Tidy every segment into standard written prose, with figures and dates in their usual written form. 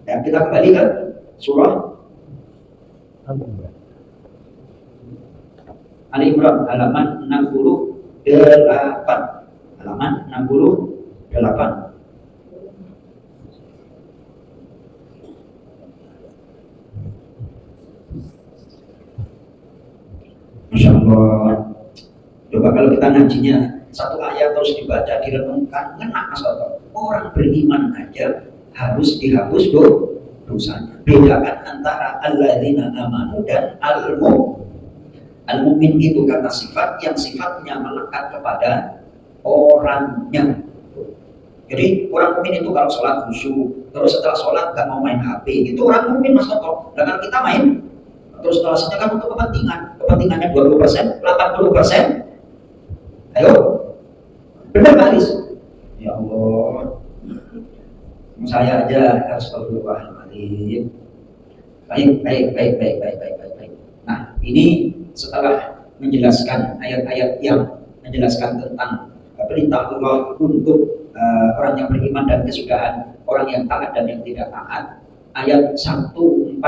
Ya, kita kembali ke surah Ali Imran halaman 68. Halaman 68. Masya Allah. Coba kalau kita ngajinya satu ayat terus dibaca, direnungkan, ngena masalah. Orang beriman aja harus dihapus dosanya. Bedakan antara alladzina amanu dan al-mu'min itu kata sifat yang sifatnya melekat kepada orangnya. Jadi orang mukmin itu kalau sholat khusyuk, terus setelah sholat gak mau main HP, itu orang mukmin Mas Toto. Dan kalau kita main, terus setelah sedangkan untuk kepentingannya 20%, 80%, ayo, benar Pak Aris? Ya Allah, saya aja harus Astagfirullahaladzim. Baik. Nah, ini setelah menjelaskan ayat-ayat yang menjelaskan tentang perintah Allah untuk orang yang beriman dan kesudahan orang yang taat dan yang tidak taat, ayat 141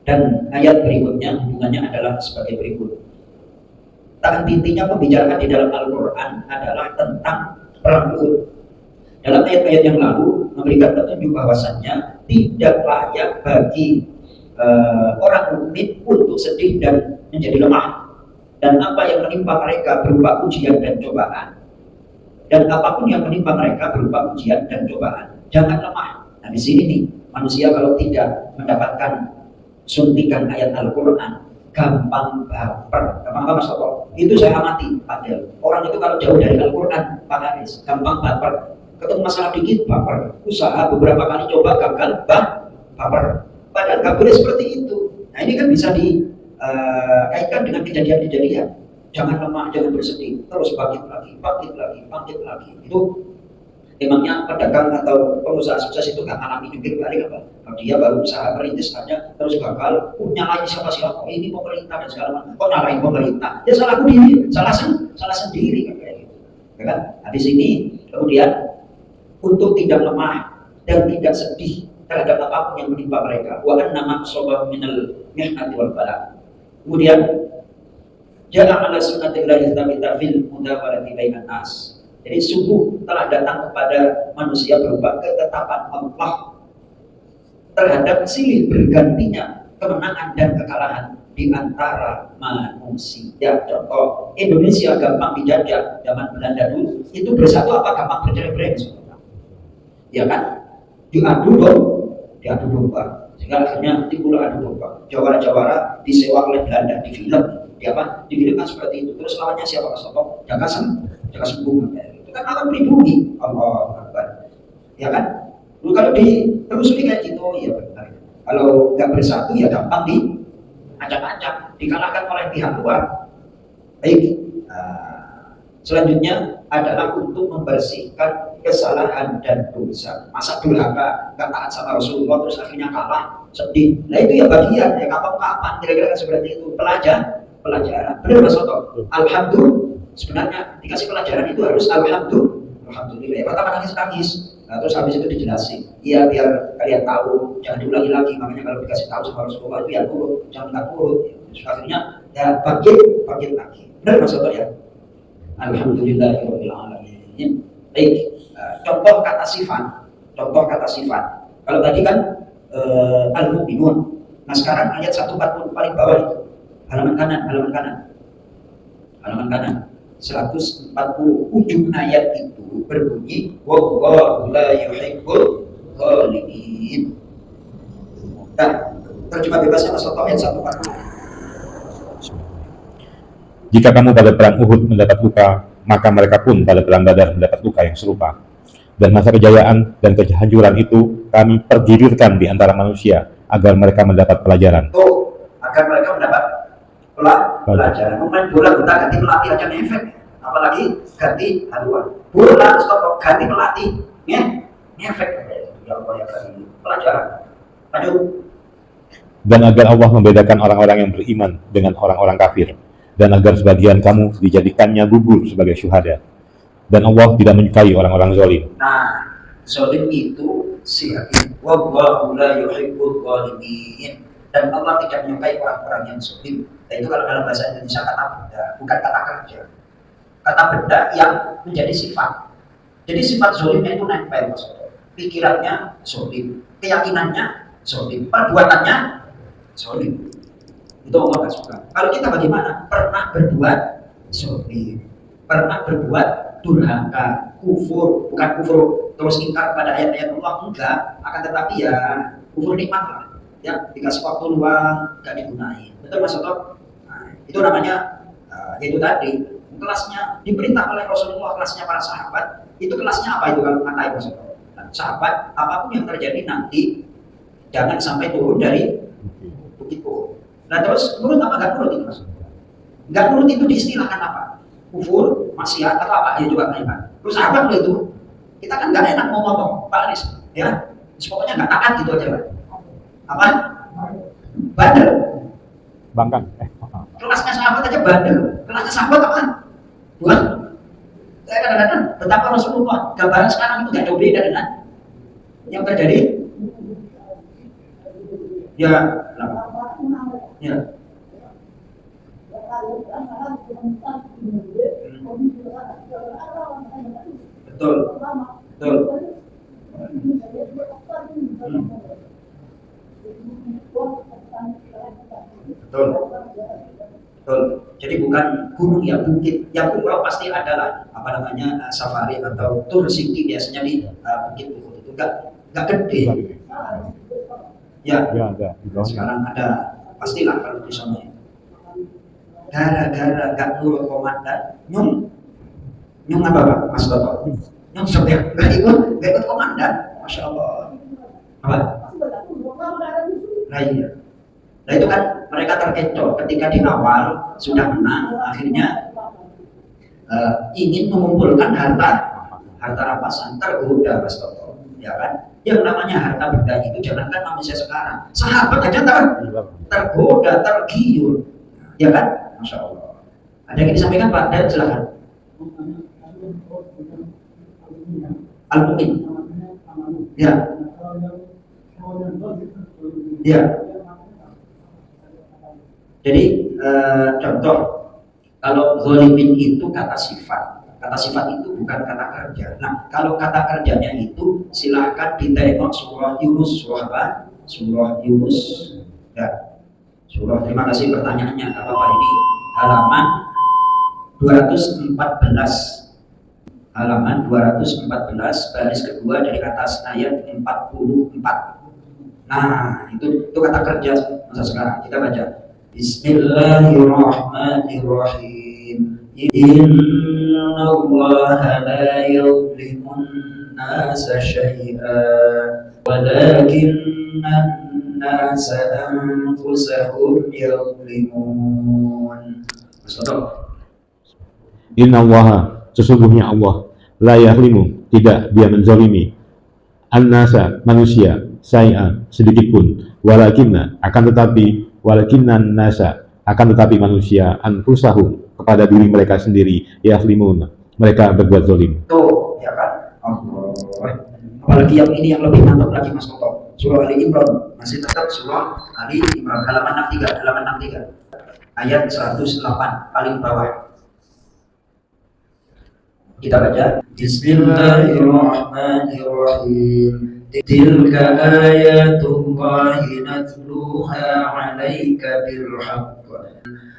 dan ayat berikutnya hubungannya adalah sebagai berikut. Tahan intinya pembicaraan di dalam Al-Quran adalah tentang perang Uhud. Dalam ayat-ayat yang lalu memberikan petunjuk bahwasannya tidak layak bagi orang mukmin untuk sedih dan menjadi lemah. Dan apa yang menimpa mereka berupa ujian dan cobaan. Dan apapun yang menimpa mereka berupa ujian dan cobaan, jangan lemah. Nah di sini nih, manusia kalau tidak mendapatkan suntikan ayat Al-Quran, gampang baper. Gampang apa Mas Toto? Itu saya amati, padahal orang itu kalau jauh dari Al-Quran, Pak Haris, gampang baper. Ketemu masalah dikit, baper. Usaha beberapa kali coba gagal, baper. Padahal nggak boleh seperti itu. Nah ini kan bisa dikaitkan dengan kejadian-kejadian. Jangan lemah, jangan bersedih, terus bangkit lagi. Itu emangnya pedagang atau pengusaha sukses itu nggak alami jungkir balik apa? Kalau dia baru usaha merintis hanya terus gagal, nyalain siapa ini pemerintah dan segala macam. Kok nyalain pemerintah? Ya salah sendiri, salah sendiri kan kayak gitu. Ya kan? Nah, di sini kemudian untuk tidak lemah dan tidak sedih terhadap apapun yang menimpa mereka. Wa anna maqsabah minal mihnati wal bala. Kemudian jalan ala sunnatillahi tsabita fil mudawalati bainan nas. Jadi sungguh telah datang kepada manusia berupa ketetapan Allah terhadap silih bergantinya kemenangan dan kekalahan di antara manusia. Contoh, Indonesia gampang dijajah zaman Belanda dulu, itu bersatu apa gampang bercerai-berai? Ya kan? Diadu domba. Sehingga akhirnya timbul adu domba. Jawara-jawara disewa oleh Belanda di film. Difilmkan seperti itu. Terus lawannya siapa? Jaka Sembung. Itu kan akan pribumi. Allah Akbar. Ya kan? Lalu kalau ditelusuri kayak gitu, ya benar. Kalau nggak bersatu ya gampang diacak-acak, dikalahkan oleh pihak luar. Baik. Selanjutnya adalah untuk membersihkan kesalahan dan dosa. Masa durhaka, nggak taat sama Rasulullah terus akhirnya kalah, sedih. Nah itu ya bagian, ya kapan-kapan kira-kira kan seperti itu. Pelajaran. Benar Mas Soto? Alhamdulillah. Sebenarnya dikasih pelajaran itu harus alhamdulillah. Ya, pertama nangis. Nah, terus habis itu dijelasin. Iya biar kalian tahu, jangan diulangi lagi. Makanya kalau dikasih tahu sama Rasulullah itu ya turut, jangan tak turut. Terus akhirnya ya bangkit lagi. Benar Mas Soto ya? Alhamdulillahirabbil alamin. Baik. Contoh kata sifat. Kalau tadi kan al-mu'minun. Nah sekarang ayat 140 paling bawah itu. Halaman kanan 140 ujung ayat itu berbunyi wallahu la yuhibbul zalimin. Nah, terjemah bebasnya Mas Soto ayat 140. Jika kamu pada perang Uhud mendapat luka, maka mereka pun pada perang Badar mendapat luka yang serupa. Dan masa kejayaan dan kehancuran itu kami pergilirkan di antara manusia agar mereka mendapat pelajaran. Agar mereka mendapat pelajaran. Main bola kita ganti pelatih aja ngefek, apalagi ganti haluan. Bola stop ganti pelatih, ngefek. Ya Allah ya kali pelajaran. Lanjut. Dan agar Allah membedakan orang-orang yang beriman dengan orang-orang kafir, dan agar sebagian kamu dijadikannya gugur sebagai syuhada. Dan Allah tidak menyukai orang-orang zalim. Nah, zalim itu sihatin. Wallahu la yuhibbul zalimin. Dan Allah tidak menyukai orang-orang yang zalim. Nah, itu kalau dalam bahasa Indonesia kata benda, bukan kata kerja. Kata benda yang menjadi sifat. Jadi sifat zalimnya itu nempel, maksudnya. Pikirannya zalim, keyakinannya zalim, perbuatannya zalim. Itu Allah gak suka. Kalau kita bagaimana? Pernah berbuat zalim, pernah berbuat durhaka, kufur, bukan kufur terus ingkar pada ayat-ayat Allah, enggak. Akan tetapi ya kufur nikmat lah. Ya, dikasih waktu luang, gak digunain. Betul Mas Soto? Nah, itu namanya itu tadi kelasnya diperintah oleh Rasulullah, kelasnya para sahabat. Itu kelasnya apa itu kalau kata Ibu Soto? Nah, sahabat, apapun yang terjadi nanti jangan sampai turun dari bukit Uhud. Nah terus nurut apa gak nurut itu Mas? Gak nurut itu diistilahkan apa? Kufur, maksiat atau apa? Ya juga kan. Terus sahabat loh itu. Kita kan gak enak mau ngomong, Pak Anis, ya. Terus pokoknya gak taat gitu aja Pak. Apa? Bandel. Bangkan. Kelasnya sahabat aja bandel. Kelasnya sahabat apa? Buat. Saya kadang-kadang betapa Rasulullah gambaran sekarang itu gak jauh beda dengan yang terjadi. Ya, ya. Betul, betul. Betul. Betul. Jadi bukan gunung ya, bukit. Yang umroh pasti adalah apa namanya safari atau tur singgi biasanya di bukit Uhud itu enggak gede. Ya. Sekarang ada pastilah kalau di sana. Gara-gara enggak nurut komandan, nyung apa Pak? Mas Toto? Nyung sopir. Enggak ikut komandan. Masya Allah. Apa? Nah iya. Nah itu kan mereka terkecoh ketika di awal sudah menang, akhirnya ingin mengumpulkan harta rampasan, tergoda Mas Toto, ya kan? Yang namanya harta benda itu jangankan manusia sekarang, sahabat aja tergoda, tergiur, ya kan? Masya Allah. Ada yang disampaikan Pak? Dan silakan. Al-Mu'min. Ya. Ya. Jadi contoh, kalau zalimin itu kata sifat itu bukan kata kerja. Nah, kalau kata kerjanya itu silahkan ditengok surah Yunus, surah apa? Surah Yunus. Ya, surah. Terima kasih pertanyaannya. Apa ini halaman 214. Halaman 214 baris kedua dari atas ayat 44. Nah, itu kata kerja masa sekarang. Kita baca. Bismillahirrahmanirrahim. Inna Allah la yuzlimun nasa syai'an walakinna nasa anfusahum yuzlimun. Inna Allah, sesungguhnya Allah, la yahlimu, tidak dia menzalimi, an-nasa, manusia, syai'an, sedikit pun, walakinna, nasa, akan tetapi manusia, anfusahum, kepada diri mereka sendiri, yahlimun, mereka berbuat zalim. Tuh, ya kan? Allah. Apalagi yang ini yang lebih mantap lagi Mas Toto. Surah Ali Imran, masih tetap surah Ali Imran, halaman 63, ayat 108, paling bawah. Kita baca. Bismillahirrahmanirrahim. Tilka ayatullahi natluha 'alaika bilhaqq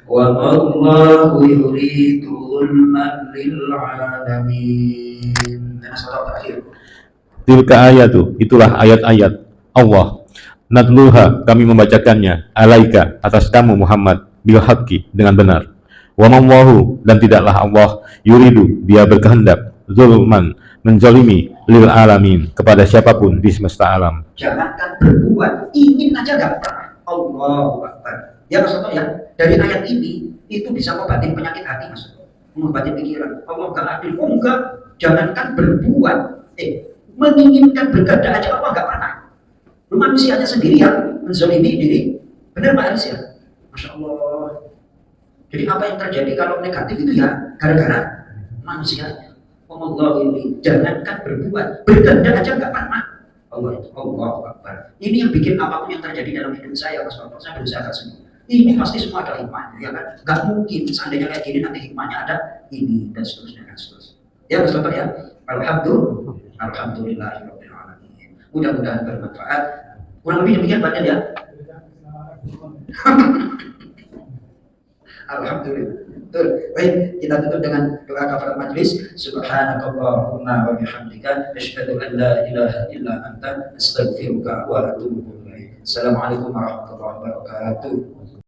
wa mallahu yuridu zulman lil 'alamin. Tilka ayatu, itulah ayat-ayat Allah. Natluha, kami membacakannya, 'alaika, atas kamu Muhammad, bil haqqi, dengan benar. Wa mallahu, dan tidaklah Allah, yuridu, dia berkehendak, zulman, menzalimi, lil alamin, kepada siapapun di semesta alam. Jangankan berbuat, ingin aja gak pernah. Allahu Akbar. Ya maksudnya ya, dari ayat ini itu bisa membatin penyakit hati Mas, membatin pikiran. Allah gak adil. Oh enggak, jangankan berbuat, menginginkan berkehendak aja Allah gak pernah. Lu manusianya sendiri yang menzalimi diri. Benar Pak Aris ya? Masya Allah. Jadi apa yang terjadi kalau negatif itu ya gara-gara manusianya. Allah ini jangankan berbuat, berkehendak aja nggak pernah. Allahu Akbar. Ini yang bikin apapun yang terjadi dalam hidup saya, Mas Bapak, saya berusaha semua. Ini pasti semua ada hikmahnya, ya kan? Gak mungkin seandainya kayak gini nanti hikmahnya ada ini dan seterusnya dan seterusnya. Ya Mas Bapak ya. Alhamdulillahirabbil alamin. Mudah-mudahan bermanfaat. Kurang lebih demikian Pak ya. Alhamdulillah. Betul. Baik, kita tutup dengan doa kafarat majlis. Subhanakallahumma wa bihamdika asyhadu an la ilaha illa anta astaghfiruka wa atubu ilaik. Assalamualaikum warahmatullahi wabarakatuh.